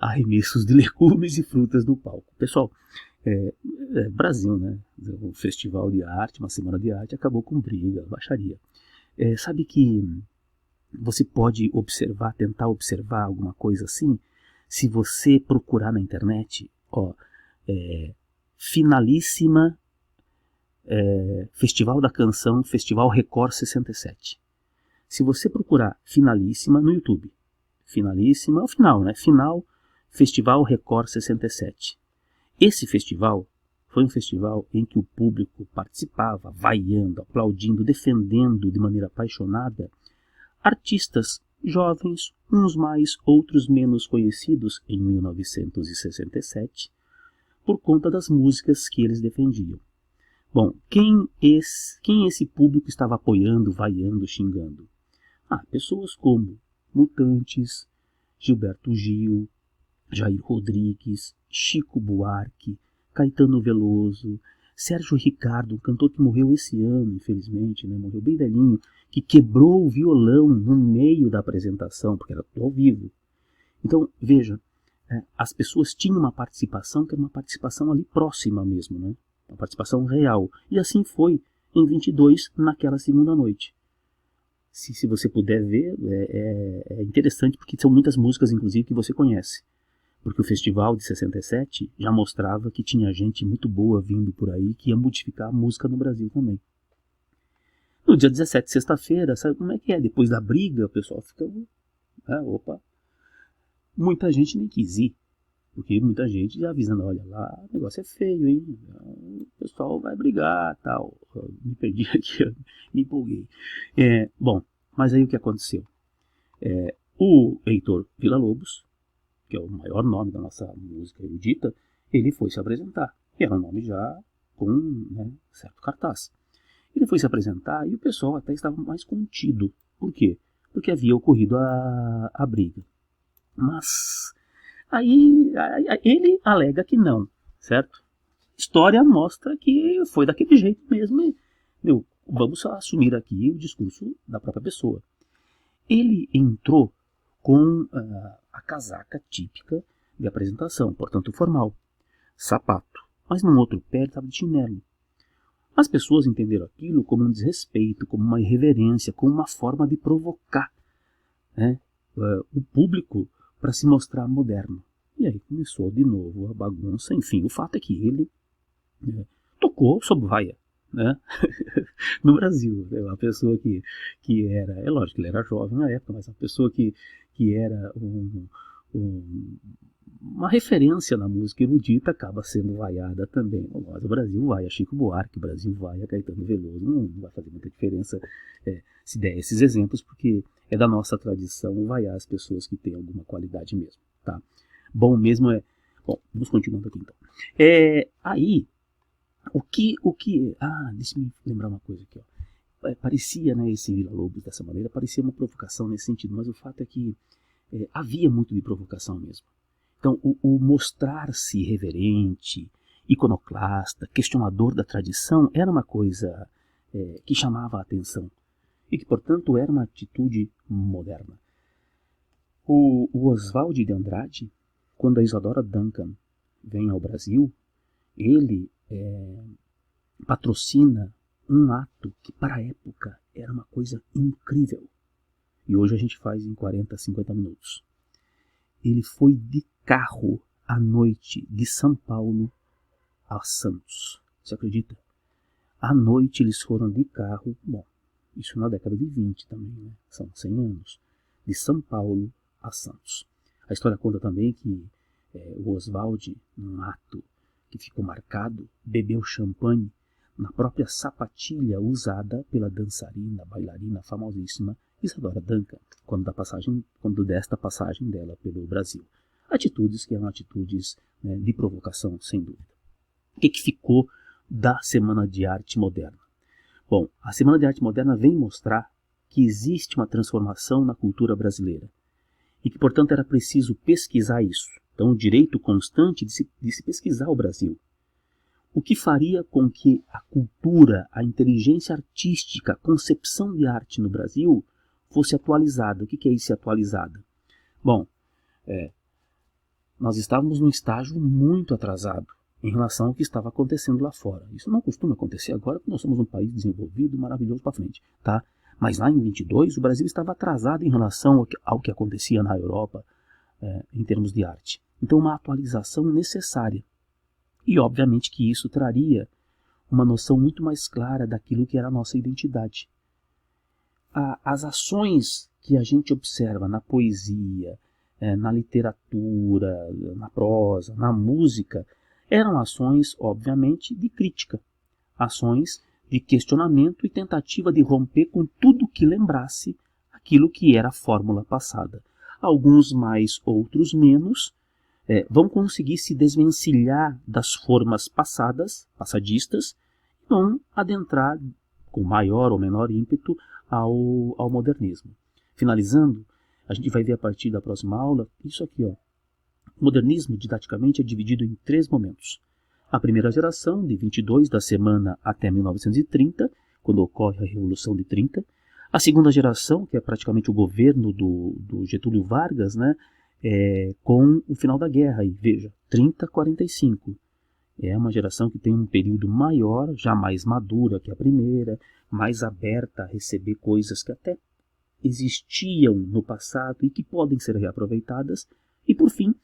arremessos de legumes e frutas no palco. Pessoal, Brasil, né? Um festival de arte, uma semana de arte, acabou com briga, baixaria. Sabe que você pode observar, tentar observar alguma coisa assim, se você procurar na internet, finalíssima Festival da Canção, Festival Record 67. Se você procurar finalíssima no YouTube, finalíssima, o final, né? Final Festival Record 67. Esse festival foi um festival em que o público participava, vaiando, aplaudindo, defendendo de maneira apaixonada artistas jovens, uns mais, outros menos conhecidos em 1967, por conta das músicas que eles defendiam. Bom, quem esse público estava apoiando, vaiando, xingando? Pessoas como Mutantes, Gilberto Gil, Jair Rodrigues, Chico Buarque, Caetano Veloso, Sérgio Ricardo, um cantor que morreu esse ano, infelizmente, né? Morreu bem velhinho, que quebrou o violão no meio da apresentação, porque era ao vivo. Então, veja, as pessoas tinham uma participação que era uma participação ali próxima mesmo, né? Uma participação real. E assim foi em 22, naquela segunda noite. Se você puder ver, é interessante, porque são muitas músicas, inclusive, que você conhece. Porque o festival de 67 já mostrava que tinha gente muito boa vindo por aí que ia modificar a música no Brasil também. No dia 17, sexta-feira, sabe como é que é? Depois da briga, o pessoal fica... opa! Muita gente nem quis ir, porque muita gente já avisando, olha lá, o negócio é feio, hein? O pessoal vai brigar, tal. Eu me perdi aqui, me empolguei. Bom, mas aí o que aconteceu? O Heitor Villa-Lobos, que é o maior nome da nossa música erudita, ele foi se apresentar. E era um nome já com certo cartaz. Ele foi se apresentar e o pessoal até estava mais contido. Por quê? Porque havia ocorrido a briga. Mas aí ele alega que não, certo? História mostra que foi daquele jeito mesmo. Vamos assumir aqui o discurso da própria pessoa. Ele entrou com a casaca típica de apresentação, portanto formal, sapato, mas num outro pé ele estava de chinelo. As pessoas entenderam aquilo como um desrespeito, como uma irreverência, como uma forma de provocar o público para se mostrar moderno. E aí começou de novo a bagunça. Enfim, o fato é que ele tocou sob vaia, né? No Brasil. Uma pessoa que era... É lógico que ele era jovem na época, mas uma pessoa que era uma referência na música erudita acaba sendo vaiada também. Mas o Brasil vai a Chico Buarque, o Brasil vai a Caetano Veloso. Não vai fazer muita diferença se der esses exemplos, porque é da nossa tradição vaiar as pessoas que têm alguma qualidade mesmo. Tá? Bom mesmo é... Bom, vamos continuando aqui então. Aí, deixa eu me lembrar uma coisa aqui. Parecia, né, esse Villa-Lobos dessa maneira, parecia uma provocação nesse sentido, mas o fato é que havia muito de provocação mesmo. Então, o mostrar-se reverente, iconoclasta, questionador da tradição, era uma coisa que chamava a atenção e que, portanto, era uma atitude moderna. O Oswald de Andrade, quando a Isadora Duncan vem ao Brasil, ele patrocina um ato que, para a época, era uma coisa incrível. E hoje a gente faz em 40, 50 minutos. Ele foi de carro à noite de São Paulo a Santos. Você acredita? À noite eles foram de carro, bom, isso na década de 20 também, né? São 100 anos. De São Paulo a Santos. A história conta também que o Oswald, num ato que ficou marcado, bebeu champanhe na própria sapatilha usada pela dançarina, bailarina famosíssima Isadora Duncan, quando desta passagem dela pelo Brasil. Atitudes que eram atitudes de provocação, sem dúvida. O que ficou da Semana de Arte Moderna? Bom, a Semana de Arte Moderna vem mostrar que existe uma transformação na cultura brasileira e que, portanto, era preciso pesquisar isso. Então, o direito constante de se pesquisar o Brasil. O que faria com que a cultura, a inteligência artística, a concepção de arte no Brasil fosse atualizada. O que é isso, atualizada? Bom, nós estávamos num estágio muito atrasado em relação ao que estava acontecendo lá fora. Isso não costuma acontecer agora, porque nós somos um país desenvolvido, maravilhoso para frente, tá? Mas lá em 22, o Brasil estava atrasado em relação ao que acontecia na Europa em termos de arte. Então, uma atualização necessária. E, obviamente, que isso traria uma noção muito mais clara daquilo que era a nossa identidade. As ações que a gente observa na poesia, na literatura, na prosa, na música, eram ações, obviamente, de crítica. Ações de questionamento e tentativa de romper com tudo que lembrasse aquilo que era a fórmula passada. Alguns mais, outros menos, vão conseguir se desvencilhar das formas passadistas, e vão adentrar com maior ou menor ímpeto ao modernismo. Finalizando, a gente vai ver a partir da próxima aula, isso aqui, ó. O modernismo, didaticamente, é dividido em 3 momentos. A primeira geração, de 22 da semana até 1930, quando ocorre a Revolução de 30. A segunda geração, que é praticamente o governo do Getúlio Vargas, né, com o final da guerra. E veja, 30-45. É uma geração que tem um período maior, já mais madura que a primeira, mais aberta a receber coisas que até existiam no passado e que podem ser reaproveitadas. E, por fim,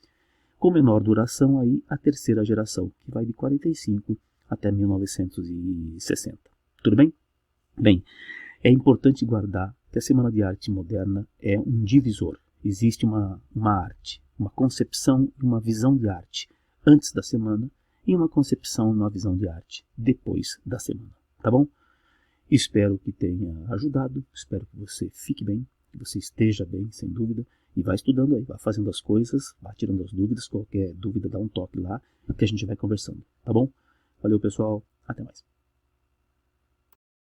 com menor duração, aí, a terceira geração, que vai de 45 até 1960. Tudo bem? Bem, é importante guardar que a Semana de Arte Moderna é um divisor. Existe uma arte, uma concepção e uma visão de arte antes da semana e uma concepção e uma visão de arte depois da semana. Tá bom? Espero que tenha ajudado, espero que você fique bem, que você esteja bem, sem dúvida, e vai estudando aí, vai fazendo as coisas, vai tirando as dúvidas, qualquer dúvida dá um toque lá, que a gente vai conversando, tá bom? Valeu, pessoal, até mais.